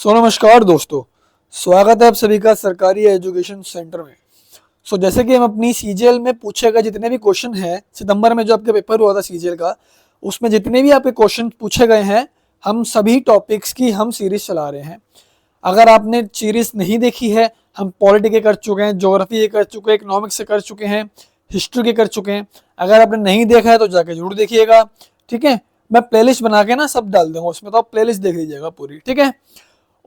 नमस्कार दोस्तों, स्वागत है आप सभी का सरकारी एजुकेशन सेंटर में। जैसे कि हम अपनी सीजीएल में पूछे गए जितने भी क्वेश्चन हैं, सितंबर में जो आपका पेपर हुआ था सीजीएल का, उसमें जितने भी आपके क्वेश्चन पूछे गए हैं, हम सभी टॉपिक्स की हम सीरीज चला रहे हैं। अगर आपने सीरीज नहीं देखी है, हम पॉलिटी के कर चुके हैं, ज्योग्राफी के कर चुके हैं, इकोनॉमिक्स से कर चुके हैं, हिस्ट्री के कर चुके हैं। अगर आपने नहीं देखा है तो जाके जरूर देखिएगा, ठीक है। मैं प्लेलिस्ट बना के ना सब डाल दूंगा उसमें, तो आप प्लेलिस्ट देख लीजिएगा पूरी, ठीक है।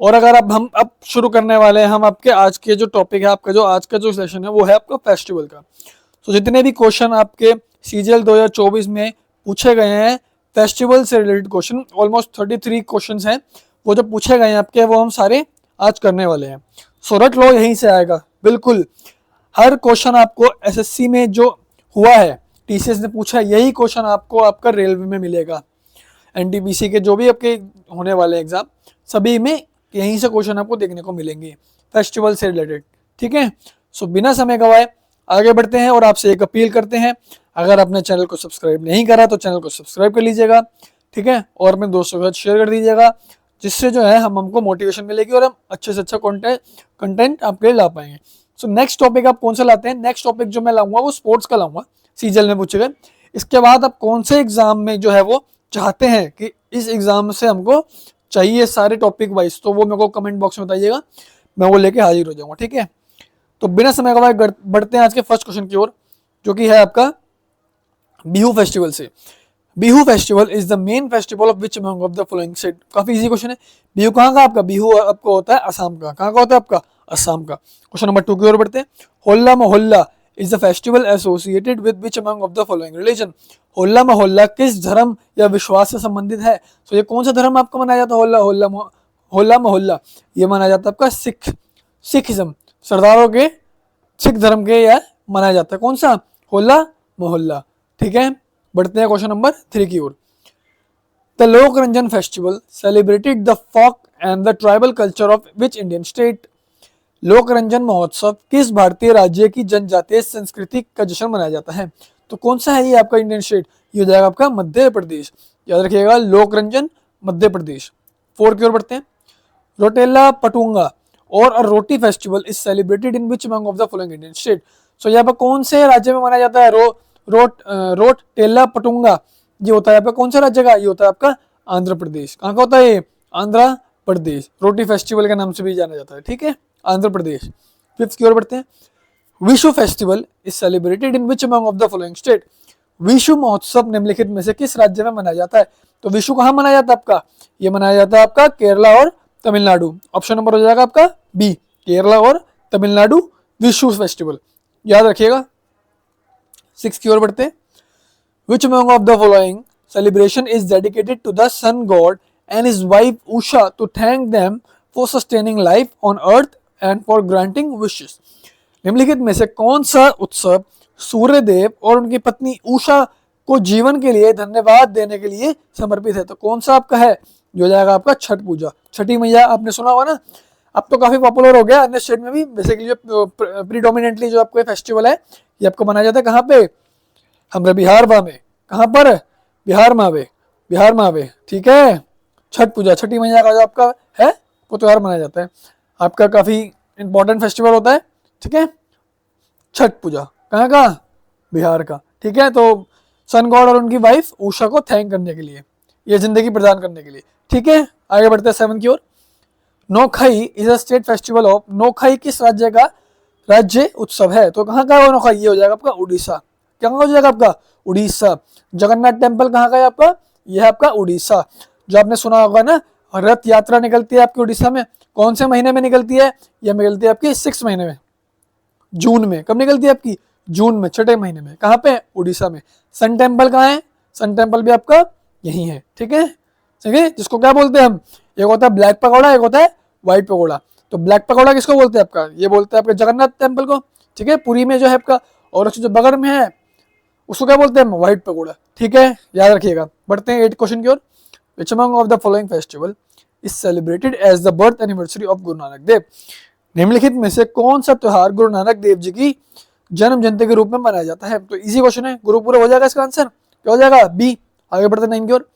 और अगर हम अब शुरू करने वाले हैं, हम आपके आज के जो टॉपिक है, आपका जो आज का जो सेशन है वो है आपका फेस्टिवल का। तो जितने भी क्वेश्चन आपके सीजीएल 2024 में पूछे गए हैं फेस्टिवल से रिलेटेड क्वेश्चन, ऑलमोस्ट 33 क्वेश्चन हैं वो जो पूछे गए हैं आपके, वो हम सारे आज करने वाले हैं। रट लो, यहीं से आएगा बिल्कुल। हर क्वेश्चन आपको एसएससी में जो हुआ है, टीसीएस ने पूछा है, यही क्वेश्चन आपको आपका रेलवे में मिलेगा। एनटीपीसी के जो भी आपके होने वाले एग्जाम, सभी में यहीं से क्वेश्चन आपको देखने को मिलेंगे फेस्टिवल से रिलेटेड, ठीक है। बिना समय गवाए आगे बढ़ते हैं और आपसे एक अपील करते हैं, अगर आपने चैनल को सब्सक्राइब नहीं करा तो चैनल को सब्सक्राइब कर लीजिएगा, ठीक है। और अपने दोस्तों के साथ शेयर कर दीजिएगा, जिससे जो है हमको मोटिवेशन मिलेगी और हम अच्छे से अच्छा कंटेंट आपके लिए ला पाएंगे। नेक्स्ट टॉपिक आप कौन सा लाते हैं? नेक्स्ट टॉपिक जो मैं लाऊंगा वो स्पोर्ट्स का लाऊंगा, सीजीएल में पूछे गए। इसके बाद आप कौन से एग्जाम में जो है वो चाहते हैं कि इस एग्जाम से हमको चाहिए सारे टॉपिक वाइज, तो वो मेरे को कमेंट बॉक्स में बताइएगा, मैं वो लेके हाजिर हो जाऊंगा, ठीक है। तो बिना समय गवाए बढ़ते हैं आज के फर्स्ट क्वेश्चन की ओर, जो कि है आपका बिहू फेस्टिवल से। Bihu festival is the main festival of which among of the following set. काफी इजी क्वेश्चन है। बिहू कहाँ का आपका? बिहू आपको होता है असम का। कहाँ का होता है आपका? असम का। क्वेश्चन नंबर 2 की ओर बढ़ते हैं। होल्ला मोहल्ला is the festival associated with which among of the following religion? होल्ला मोहल्ला किस धर्म या विश्वास से संबंधित है? ये कौन सा धर्म आपको मनाया जाता है? होल्ला मोहल्ला ये मनाया जाता है आपका सिखिज्म, सरदारों के सिख धर्म के या मनाया जाता है। कौन सा? होल्ला मोहल्ला, ठीक है। बढ़ते हैं क्वेश्चन नंबर 3 की ओर। The Lok Ranjan festival celebrated the folk and the tribal culture of which Indian state? Lok Ranjan महोत्सव किस भारतीय राज्य की जनजातीय संस्कृति का जश्न मनाया जाता है? तो कौन सा है ये आपका इंडियन स्टेट? ये हो जाएगा आपका मध्य प्रदेश। याद रखिएगा, लोक रंजन मध्य प्रदेश। 4 की ओर बढ़ते हैं। रोटेला पटुंगा और रोटी festival is celebrated in which among of the following Indian state? So यहाँ पर कौन से राज्य में मनाया जाता है रोट टेला पटुंगा? ये होता है आपका कौन सा राज्य का? ये होता है आपका आंध्र प्रदेश। कहाँ का होता है ये? आंध्र प्रदेश। रोटी फेस्टिवल के नाम से भी जाना जाता है, ठीक है, आंध्र प्रदेश। 5 की ओर बढ़ते हैं। Vishu festival is celebrated in which among of the following state? Vishu महोत्सव निम्नलिखित में से किस राज्य में मनाया जाता है? तो विशु कहाँ मनाया जाता है आपका? ये मनाया जाता है आपका केरला और तमिलनाडु। ऑप्शन नंबर हो जाएगा आपका बी, केरला और तमिलनाडु विशु फेस्टिवल। याद रखिएगा। 6 की ओर बढ़ते हैं। Which among of the following celebration is dedicated to the sun god and his wife Usha to thank them for sustaining life on earth and for granting wishes? निम्नलिखित में से कौन सा उत्सव सूर्य देव और उनकी पत्नी उषा को जीवन के लिए धन्यवाद देने के लिए समर्पित है? तो कौन सा आपका है? जो जाएगा आपका छठ पूजा। छठी मैया आपने सुना होगा ना, अब तो काफी पॉपुलर हो गया अन्य स्टेट में भी। बेसिकली जो प्रीडोमिनेंटली जो आपको फेस्टिवल है ये आपको मनाया जाता है कहाँ पे? हमारे बिहार में। कहाँ पर? बिहार में आवे, ठीक है। छठ पूजा, छठी मैया का जो आपका है वो त्योहार मनाया जाता है, आपका काफी इंपॉर्टेंट फेस्टिवल होता है, ठीक है। छठ पूजा कहाँ का? बिहार का, ठीक है। तो सन गॉड और उनकी वाइफ उषा को थैंक करने के लिए, ये जिंदगी प्रदान करने के लिए, ठीक है। आगे बढ़ते हैं 7 की ओर। Nuakhai is a state festival of. Nuakhai किस राज्य का राज्य उत्सव है? तो कहाँ का वो नोखाई? ये हो जाएगा आपका उड़ीसा। क्या हो जाएगा आपका? उड़ीसा। जगन्नाथ टेम्पल कहाँ का है आपका? यह है आपका उड़ीसा। जो आपने सुना होगा ना, रथ यात्रा निकलती है आपकी उड़ीसा में, कौन से महीने में निकलती है? यह निकलती है आपकी 6 महीने में, जून में। कब निकलती है आपकी? जून में, छठे महीने में। कहाँ पे? उड़ीसा में। सन टेम्पल कहाँ है? सन टेम्पल भी आपका यही है, ठीक है। ठीक है, जिसको क्या बोलते हैं हम? एक होता है ब्लैक पकौड़ा, एक होता है व्हाइट पकौड़ा। तो ब्लैक पकौड़ा किसको बोलते हैं आपका? ये बोलते हैं आपके जगन्नाथ टेम्पल को, ठीक है, पुरी में जो है आपका। और जो बगल में है उसको क्या बोलते हैं? व्हाइट पकौड़ा, ठीक है, याद रखिएगा। बढ़ते हैं 8 क्वेश्चन की ओर। Which among of the following festival is celebrated as the birth anniversary of Guru Nanak देव? निम्नलिखित में से कौन सा त्योहार गुरु नानक देव जी की जन्म जयंती के रूप में मनाया जाता है? तो इजी क्वेश्चन है, गुरु पूरा हो जाएगा इसका आंसर। क्या हो जाएगा? बी। आगे बढ़ते 9 की ओर।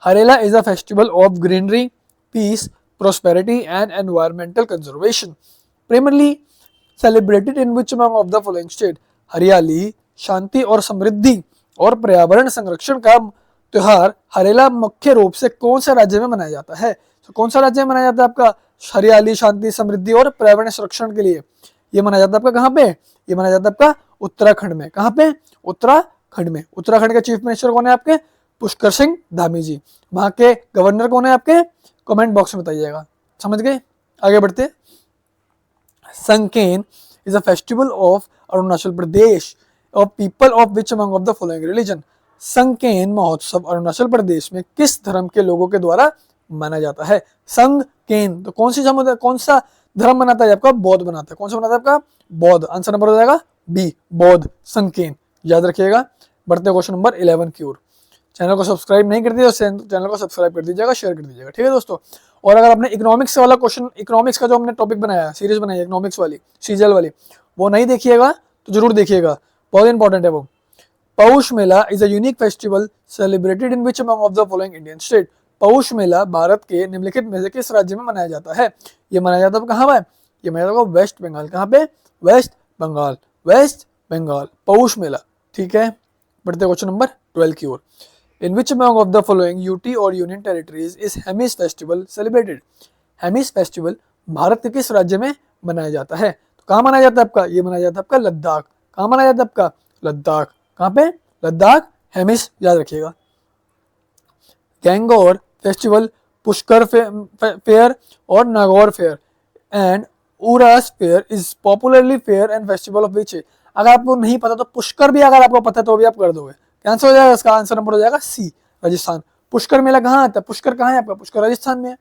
Harela is a festival of greenery, peace, prosperity and environmental conservation. Primarily celebrated in which among of the following state? हरियाली, शांति और समृद्धि और पर्यावरण संरक्षण का त्योहार हरेला मुख्य रूप से कौन से राज्य में मनाया जाता है? तो कौन सा राज्य में मनाया जाता है आपका? हरियाली, शांति, समृद्धि और पर्यावरण संरक्षण के लिए ये मनाया जाता है आपका कहाँ पे? ये मनाया जाता है आपका उत्तराखंड में। कहाँ पे? उत्तराखंड में। उत्तराखंड के चीफ मिनिस्टर कौन है आपके? पुष्कर सिंह धामी जी। वहां के गवर्नर कौन है आपके? कमेंट बॉक्स में बताइएगा। समझ गए? आगे बढ़ते। Sunken is a festival of Arunachal Pradesh of people of which among of the following religion? Sunken महोत्सव अरुणाचल प्रदेश में किस धर्म के लोगों के द्वारा माना जाता है? संकेन तो कौन सी समुदाय, कौन सा धर्म बनाता है आपका? बौद्ध बनाता है। कौन सा बनाता है आपका? बौद्ध। आंसर नंबर हो जाएगा बी, बौद्ध, संकेन, याद रखिएगा। बढ़ते क्वेश्चन नंबर 11 की ओर। चैनल को सब्सक्राइब नहीं कर दिया तो चैनल को सब्सक्राइब कर दीजिएगा, शेयर कर दीजिएगा, ठीक है दोस्तों। और अगर आपने इकोनॉमिक्स वाला क्वेश्चन, इकोनॉमिक्स का जो हमने टॉपिक बनाया, सीरीज बनाई इकोनॉमिक्स वाली, सीजल वाली, वो नहीं देखिएगा तो जरूर देखिएगा, बहुत इंपॉर्टेंट है वो। Poush Mela is a unique festival celebrated in which among of the following Indian state? Poush Mela Bharat के निम्नलिखित में से किस राज्य में मनाया जाता है? ये मनाया जाता है कहाँ है? ये मनाया जाता है वेस्ट बंगाल। कहाँ पे? वेस्ट बंगाल, वेस्ट बंगाल, पौष मेला, ठीक है। बढ़ते क्वेश्चन नंबर 12 की ओर। In which among of the following UT और union territories is Hemis festival celebrated? Hemis festival Bharat के किस राज्य में मनाया जाता है? तो कहाँ मनाया जाता है आपका? ये मनाया जाता है आपका लद्दाख। कहाँ मनाया जाता है आपका? लद्दाख। कहाँ पे? लद्दाख, हेमिस, याद रखिएगा। गैंगोर फेस्टिवल, पुष्कर फेयर और Nagaur fair and Urs fair is popularly fair and festival of which? अगर आपको नहीं पता तो पुष्कर भी अगर आपको पता है तो भी आप कर दोगे। आंसर हो जाएगा, इसका आंसर नंबर हो जाएगा सी, राजस्थान। पुष्कर मेला कहाँ आता है? पुष्कर कहाँ है आपका? पुष्कर राजस्थान में है।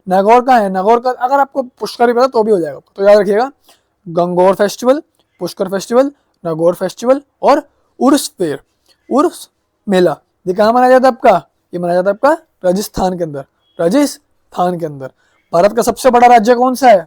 नागौर कहाँ है? नागौर का अगर आपको पुष्कर भी पता तो भी हो जाएगा, तो याद रखिएगा Gangaur festival, Pushkar festival, Nagaur festival और उर्स फेयर, उर्स मेला, ये कहाँ मनाया जाता है आपका? ये मनाया जाता है आपका राजस्थान के अंदर, राजस्थान के अंदर। भारत का सबसे बड़ा राज्य कौन सा है?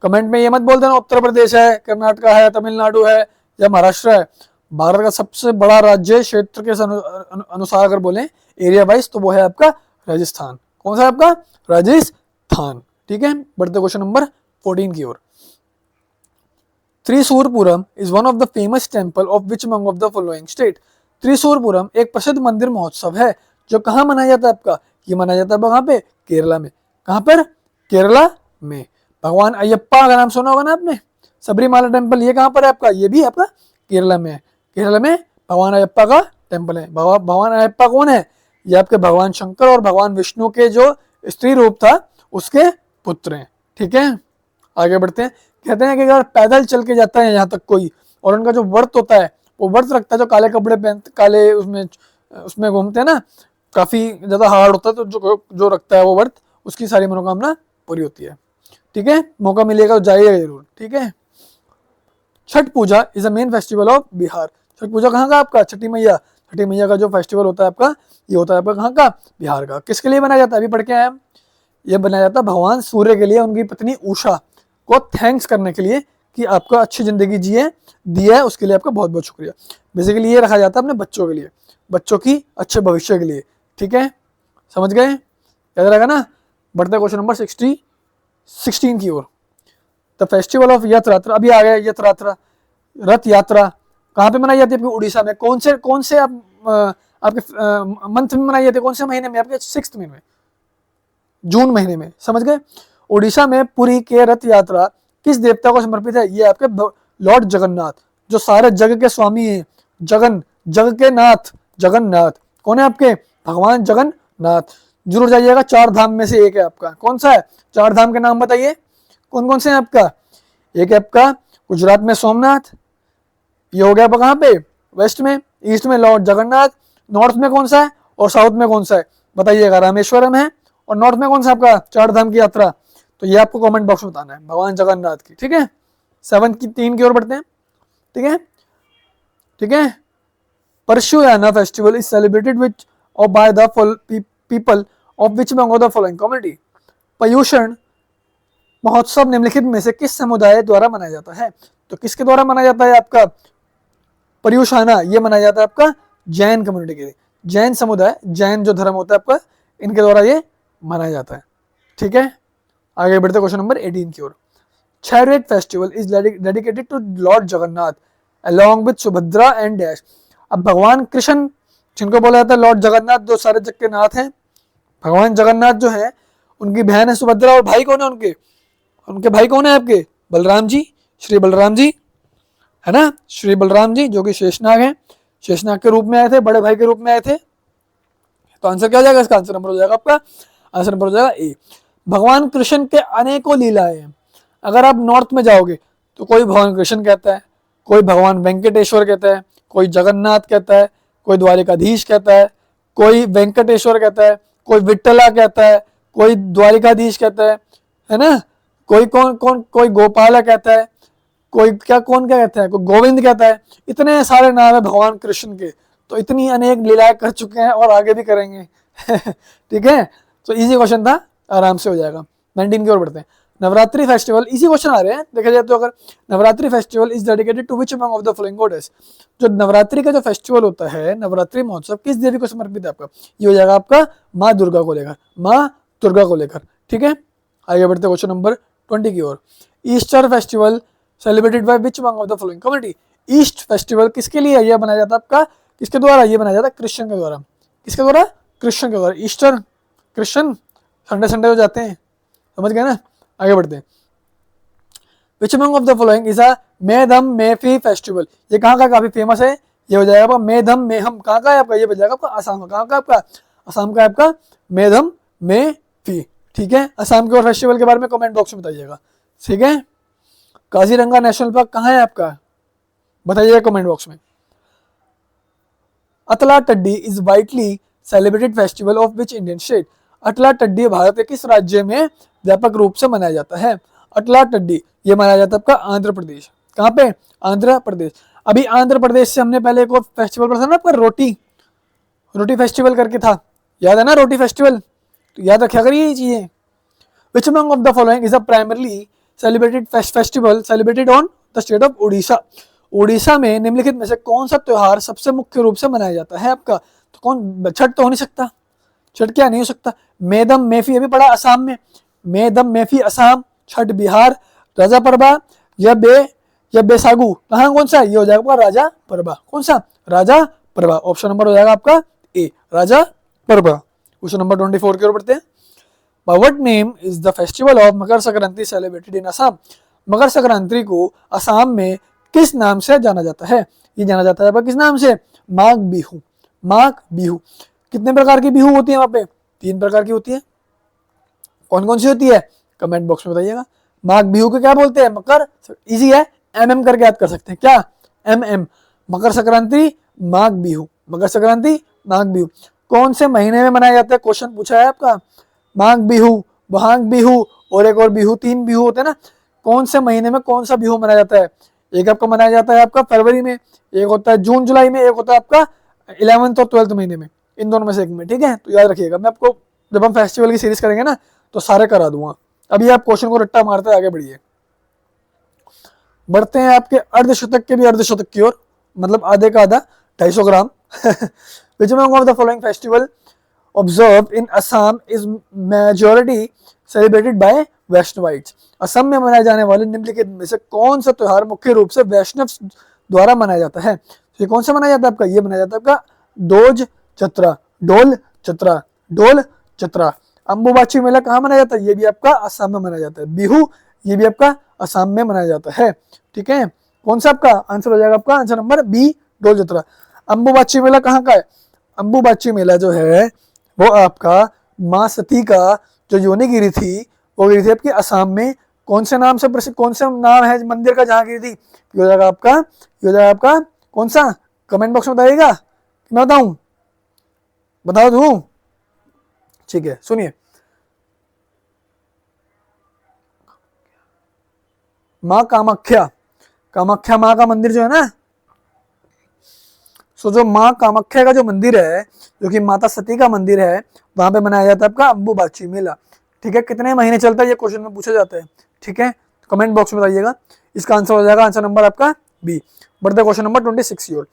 कमेंट में ये मत बोल देना उत्तर प्रदेश है, कर्नाटक है, तमिलनाडु है या महाराष्ट्र है। भारत का सबसे बड़ा राज्य क्षेत्र के अनुसार अगर बोले एरिया वाइज तो वो है आपका राजस्थान। कौन सा है आपका? राजस्थान, ठीक है। बढ़ते क्वेश्चन नंबर 14 की ओर। Thrissur Pooram is one of the famous temple of which among of the following state? Thrissur Pooram एक प्रसिद्ध मंदिर महोत्सव है जो कहाँ मनाया जाता है आपका? ये मनाया जाता है कहाँ पे? केरला में। कहाँ पर? केरला में। भगवान अयप्पा का नाम सुना होगा ना आपने, सबरीमाला टेम्पल, ये कहाँ पर है आपका? ये भी आपका केरला में है। केरला में भगवान अयप्पा का टेम्पल है। भगवान अयप्पा कौन है? ये आपके भगवान शंकर और भगवान विष्णु के जो स्त्री रूप था उसके पुत्र हैं, ठीक है। आगे बढ़ते हैं। कहते हैं कि अगर पैदल चल के जाता है यहाँ तक कोई और उनका जो व्रत होता है वो व्रत रखता है, जो काले कपड़े पहनते, काले उसमें घूमते हैं ना, काफी ज्यादा हार्ड होता है, तो जो रखता है वो व्रत, उसकी सारी मनोकामना पूरी होती है, ठीक है। मौका मिलेगा तो जाइएगा जरूर, ठीक है। Chhath Puja is a main festival of Bihar. Chhath Puja कहाँ का आपका? छठी मैया। छठी मैया का जो फेस्टिवल होता है आपका, ये होता है आपका कहाँ का? बिहार का। किसके लिए बनाया जाता है? अभी पढ़ के आए हम। ये बनाया जाता है भगवान सूर्य के लिए, उनकी पत्नी उषा को थैंक्स करने के लिए कि आपका अच्छी जिंदगी जिए दिया है, उसके लिए आपका बहुत बहुत शुक्रिया। बेसिकली ये रखा जाता है अपने बच्चों के लिए, बच्चों की अच्छे भविष्य के लिए, ठीक है। समझ गए? याद रहेगा ना। बढ़ते क्वेश्चन नंबर 16 की ओर। द फेस्टिवल ऑफ रथ यात्रा, अभी आ गया रथ यात्रा कहाँ पे मनाई जाती है? आपके उड़ीसा में। कौन से आपके मंथ में मनाई जाती है? कौन से महीने में? आपके 6 महीने में, जून महीने में। समझ गए? उड़ीसा में पुरी के रथ यात्रा किस देवता को समर्पित है? ये आपके लॉर्ड जगन्नाथ, जो सारे जग के स्वामी हैं, जग के नाथ, जगन्नाथ। कौन है आपके? भगवान जगन्नाथ। जरूर जाइएगा, 4 धाम में से एक है आपका। कौन सा है? 4 धाम के नाम बताइए, कौन कौन से हैं आपका? एक है आपका गुजरात में सोमनाथ, ये हो गया आपका कहाँ पे? वेस्ट में। ईस्ट में लॉर्ड जगन्नाथ, नॉर्थ में कौन सा है और साउथ में कौन सा है बताइएगा? रामेश्वरम है। और नॉर्थ में कौन सा आपका 4 धाम की यात्रा? तो ये आपको कमेंट बॉक्स में बताना है, भगवान जगन्नाथ की, ठीक है। 3 की ओर बढ़ते हैं, ठीक है, ठीक है। परशुराना फेस्टिवल इज सेलिब्रेटेड विच और by the people of which among the following community? Paryushan महोत्सव निम्नलिखित में से किस समुदाय द्वारा मनाया जाता है? तो किसके द्वारा मनाया जाता है आपका पर्युषाना? ये मनाया जाता है आपका जैन कम्युनिटी के लिए, जैन समुदाय, जैन जो धर्म होता है आपका, इनके द्वारा ये मनाया जाता है, ठीक है, आगे बढ़ते क्वेश्चन नंबर 18 की ओर। Chariot festival is dedicated to lord Jagannath along with Subhadra and dash. अब भगवान कृष्ण जिनको बोला जाता है लॉर्ड जगन्नाथ, जो सारे जग के नाथ हैं, भगवान जगन्नाथ जो है उनकी बहन है सुभद्रा, और भाई कौन है उनके? उनके भाई कौन है आपके? बलराम जी, श्री बलराम जी, है ना, श्री बलराम जी जो कि शेषनाग हैं, शेषनाग के रूप में आए थे, बड़े भाई के रूप में आए थे। तो आंसर क्या हो जाएगा? इसका आंसर नंबर हो जाएगा आपका, आंसर नंबर हो जाएगा ए। भगवान कृष्ण के अनेकों लीलाएं हैं। अगर आप नॉर्थ में जाओगे तो कोई भगवान कृष्ण कहता है, कोई भगवान वेंकटेश्वर कहता है, कोई जगन्नाथ कहता है, कोई द्वारिकाधीश कहता है, कोई वेंकटेश्वर कहता है, कोई विट्ठला कहता है, कोई द्वारिकाधीश कहता है ना, कोई कोई गोपाला कहता है, कोई कौन क्या कहता है, कोई गोविंद कहता है। इतने सारे नाम है भगवान कृष्ण के, तो इतनी अनेक लीलाएं कर चुके हैं और आगे भी करेंगे। ठीक है, तो इजी क्वेश्चन था, आराम से हो जाएगा। 19 की ओर बढ़ते हैं। नवरात्रि फेस्टिवल, इसी क्वेश्चन आ रहे हैं देखा जाए तो। अगर Navratri festival is dedicated to which among of the following goddess, जो नवरात्रि का जो फेस्टिवल होता है, नवरात्रि महोत्सव किस देवी को समर्पित है आपका? ये हो जाएगा आपका माँ दुर्गा को लेकर, माँ दुर्गा को लेकर। ठीक है, आगे बढ़ते क्वेश्चन नंबर 20 की ओर। Easter festival celebrated by which among of the following community. Easter festival किसके लिए यह बनाया जाता है आपका? किसके द्वारा ये बनाया जाता है? क्रिश्चियन के द्वारा। किसके द्वारा? क्रिश्चियन के द्वारा। ईस्टर क्रिश्चियन, संडे संडे हो जाते हैं, समझ गए ना। आगे बढ़ते हैं। Which among of the following is a Medam Mephi festival. ये कहाँ का काफी फेमस है? ये हो जाएगा आपका मेधम मेहम। कहाँ का है आपका? ये हो जाएगा आपका असम का। कहाँ का आपका? असम का है आपका मेधम मेफी। ठीक है, असम के और फेस्टिवल के बारे में कमेंट बॉक्स में बताइएगा। ठीक है, काजीरंगा नेशनल पार्क कहाँ है आपका? बताइएगा कमेंट बॉक्स में। Atla Taddi is widely celebrated festival of which Indian state. Atla Taddi Bharat के किस राज्य में व्यापक रूप से मनाया जाता है? अतला टड्डी ये मनाया जाता है आपका आंध्र प्रदेश। कहाँ पे? आंध्र प्रदेश। अभी आंध्र प्रदेश से हमने पहले एक और फेस्टिवल पढ़ा था ना आपका, रोटी फेस्टिवल करके था, याद है ना रोटी फेस्टिवल? तो याद रखा करिए ये चीजें। विच among of the following is a primarily celebrated festival celebrated on the state of Orissa. Orissa में निम्नलिखित में से कौन सा त्योहार सबसे मुख्य रूप से मनाया जाता है आपका? तो कौन? छठ तो हो नहीं सकता, छठ क्या नहीं हो सकता। मेदम मेफी अभी पढ़ा असम में, मेदम मेफी असम, छठ बिहार, राजा परबा या बेसागु कहाँ कौन सा? ये हो जाएगा आपका राजा परबा। कौन सा? राजा परबा। ऑप्शन नंबर हो जाएगा आपका ए, राजा परबा। क्वेश्चन नंबर 24 की ओर बढ़ते हैं। By what name is the festival of Makar Sankranti celebrated in Assam? Makar Sankranti को असम में किस नाम से जाना जाता है? ये जाना जाता है किस नाम से? माघ बिहू। माघ बिहू। कितने प्रकार की बिहू होती है वहां पे? 3 प्रकार की होती है। कौन कौन सी होती है? कमेंट बॉक्स में बताइएगा। माघ बिहू को क्या बोलते हैं? मकर, इजी है, एमएम करके याद कर सकते हैं। क्या? एमएम। मकर संक्रांति, माघ बिहू, मकर संक्रांति, माघ बिहू। कौन से महीने में मनाया जाता है? क्वेश्चन पूछा है आपका। माघ बिहू, बहांग बिहू और एक और बिहू, 3 बिहू होते हैं ना। कौन से महीने में कौन सा बिहू मनाया जाता है? एक आपका मनाया जाता है आपका फरवरी में, एक होता है जून जुलाई में, एक होता है आपका 11th और 12th महीने में। इन दोनों में से एक में। ठीक है, तो याद रखिएगा। मैं आपको जब हम फेस्टिवल की सीरीज करेंगे ना तो सारे करा दूंगा। अभी आप क्वेश्चन को रट्टा मारते आगे बढ़िए। बढ़ते हैं आपके अर्धशतक के भी अर्धशतक की ओर, मतलब आधे का आधा, 250 ग्राम। Which among of the following festival observed in Assam is majority celebrated by Vaishnavites. Assam में मनाए जाने वाले निम्नलिखित में से कौन सा त्योहार मुख्य रूप से वैष्णव द्वारा मनाया जाता है? तो ये कौन सा मनाया जाता है आपका? ये मनाया जाता है आपका डोज चत्रा, डोल चत्रा, डोल चत्रा। अंबुबाची मेला कहाँ मनाया जाता है? ये भी आपका असम में मनाया जाता है। बिहू ये भी आपका असम में मनाया जाता है। ठीक है, कौन सा आपका आंसर हो जाएगा? आपका आंसर नंबर बी, डोल चत्रा। अंबुबाची मेला कहाँ का है? अंबुबाची मेला जो है वो आपका माँ सती का जो योनि गिरी थी, वो गिरी थी आपकी असम में। कौन से नाम से प्रसिद्ध, कौन सा नाम है मंदिर का जहाँ गिरी थी? ये हो जाएगा आपका, ये हो जाएगा आपका कौन सा? कमेंट बॉक्स में बताइएगा, मैं बताऊं, बता दूं? ठीक है, सुनिए। माँ कामाख्या, कामाख्या माँ का मंदिर जो है ना, सो जो माँ कामाख्या का जो मंदिर है, जो कि माता सती का मंदिर है, वहां पे मनाया जाता है आपका अंबुबाची मेला। ठीक है, कितने महीने चलता है ये क्वेश्चन में पूछा जाता है। ठीक है, कमेंट बॉक्स में बताइएगा। इसका आंसर हो जाएगा आंसर नंबर आपका बी। बढ़ते क्वेश्चन नंबर 26 की ओर।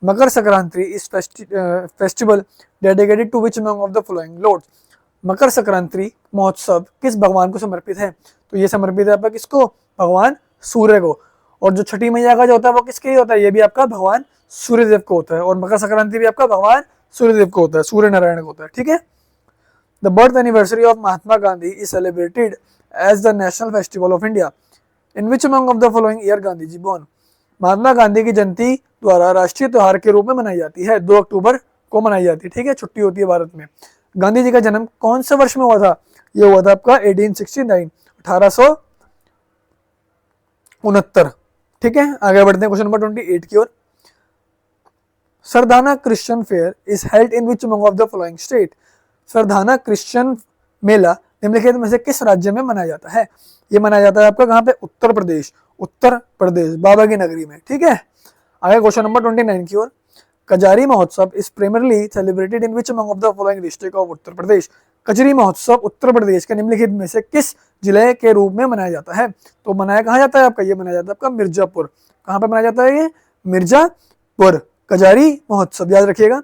मकर संक्रांति इस festival dedicated to which among of the following lords. Makar Sankranti महोत्सव किस भगवान को समर्पित है? तो ये समर्पित है आपका किसको? भगवान सूर्य को। और जो छठी मैया का जो होता है वो किसके लिए होता है? ये भी आपका भगवान सूर्यदेव को होता है। और मकर संक्रांति भी आपका भगवान सूर्यदेव को होता है, सूर्य नारायण को होता है। ठीक है। The birth anniversary of Mahatma Gandhi is celebrated as the national festival of India. In which among of the following year Gandhi ji born? Mahatma Gandhi की जयंती द्वारा राष्ट्रीय त्योहार के रूप में मनाई जाती है, 2 अक्टूबर को मनाई जाती है। ठीक है, छुट्टी होती है भारत में। गांधी जी का जन्म कौन से वर्ष में हुआ था? ये हुआ था आपका 1869, 1869। ठीक है, आगे बढ़ते हैं क्वेश्चन नंबर 28 की ओर। Sardhana Christian fair is held in which among of the following state? Sardhana Christian Mela निम्नलिखित में से किस राज्य में मनाया जाता है? ये मनाया जाता है आपका कहाँ पे? उत्तर प्रदेश। उत्तर प्रदेश, बाबा की नगरी में। ठीक है, आगे क्वेश्चन नंबर 29 की ओर। Kajari Mahotsav is primarily celebrated in which among of the following district of Uttar Pradesh? Kajari Mahotsav Uttar प्रदेश के निम्नलिखित में से किस जिले के रूप में मनाया जाता है? तो मनाया कहाँ जाता है आपका? ये मनाया जाता है आपका मिर्जापुर। कहाँ पे मनाया जाता है ये? मिर्जापुर। कजारी महोत्सव याद रखिएगा।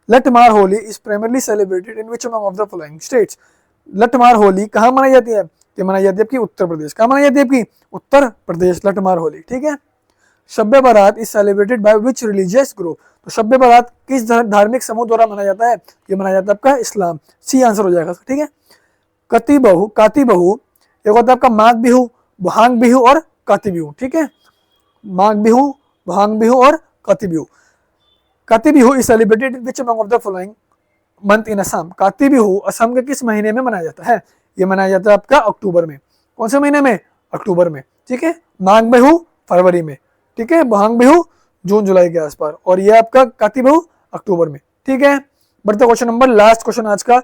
Lathmar Holi is primarily celebrated in which among of the following states? Lathmar Holi कहाँ मनाई जाती है? ये मनाई जाती है आपकी उत्तर प्रदेश। कहाँ मनाई जाती है आपकी? उत्तर प्रदेश, लठमार होली। ठीक है। शब्बे बारात is celebrated by which religious group? तो शब्बे बारात किस धार्मिक समूह द्वारा मनाया जाता है? ये मनाया जाता है आपका इस्लाम। सी आंसर हो जाएगा। ठीक है। काती बहु एक होता है आपका माघ बिहू, भांग बिहू और काती बिहू। ठीक है, माघ बिहू, भांग बिहू और काती बिहू। काती Bihu is celebrated which among of the following month in Assam? काती बिहू असम के किस महीने में मनाया जाता है? ये मनाया जाता है आपका अक्टूबर में। कौन से महीने में? अक्टूबर में। ठीक है। माघ बिहू फरवरी में। ठीक है, भांग बिहू जून जुलाई के आसपास, और ये आपका काती बिहू अक्टूबर में। ठीक है, बढ़ते क्वेश्चन नंबर, लास्ट क्वेश्चन आज का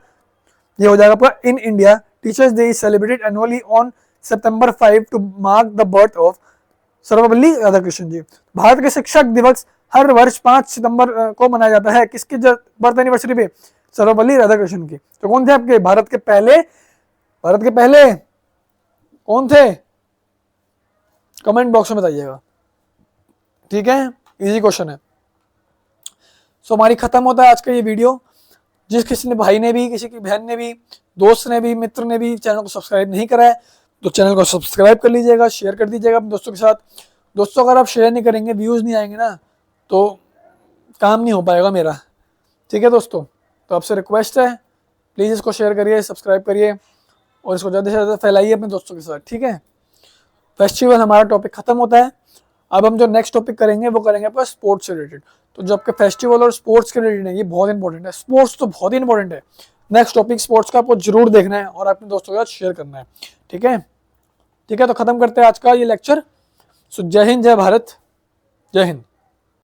ये हो जाएगा आपका। In India teachers day is celebrated annually on September 5 to mark the birth of Sarvepalli Radhakrishnan ji. Bharat के शिक्षक दिवस हर वर्ष 5 सितंबर को मनाया जाता है, किसकी बर्थ एनिवर्सरी पे? सर्वपल्ली राधाकृष्णन की। तो कौन थे आपके भारत के पहले कौन थे? कमेंट बॉक्स में बताइएगा। ठीक है, इजी क्वेश्चन है। सो हमारी खत्म होता है आज का ये वीडियो। जिस किसी ने भाई ने भी, किसी की बहन ने भी, दोस्त ने भी, मित्र ने भी चैनल को सब्सक्राइब नहीं करा है तो चैनल को सब्सक्राइब कर लीजिएगा, शेयर कर दीजिएगा अपने दोस्तों के साथ। दोस्तों अगर आप शेयर नहीं करेंगे, व्यूज़ नहीं आएंगे ना, तो काम नहीं हो पाएगा मेरा। ठीक है दोस्तों, तो आपसे रिक्वेस्ट है, प्लीज़ इसको शेयर करिए, सब्सक्राइब करिए और इसको ज़्यादा से ज़्यादा फैलाइए अपने दोस्तों के साथ। ठीक है, फेस्टिवल हमारा टॉपिक खत्म होता है। अब हम जो नेक्स्ट टॉपिक करेंगे वो करेंगे आपका स्पोर्ट्स से रिलेटेड। तो जो आपके फेस्टिवल और स्पोर्ट्स के रिलेटेड है ये बहुत इंपॉर्टेंट है। स्पोर्ट्स तो बहुत ही इंपॉर्टेंट है। नेक्स्ट टॉपिक स्पोर्ट्स का आपको जरूर देखना है और अपने दोस्तों के साथ शेयर करना है। ठीक है, ठीक है, तो खत्म करते हैं आज का ये लेक्चर। सो जय हिंद, जय भारत, जय हिंद।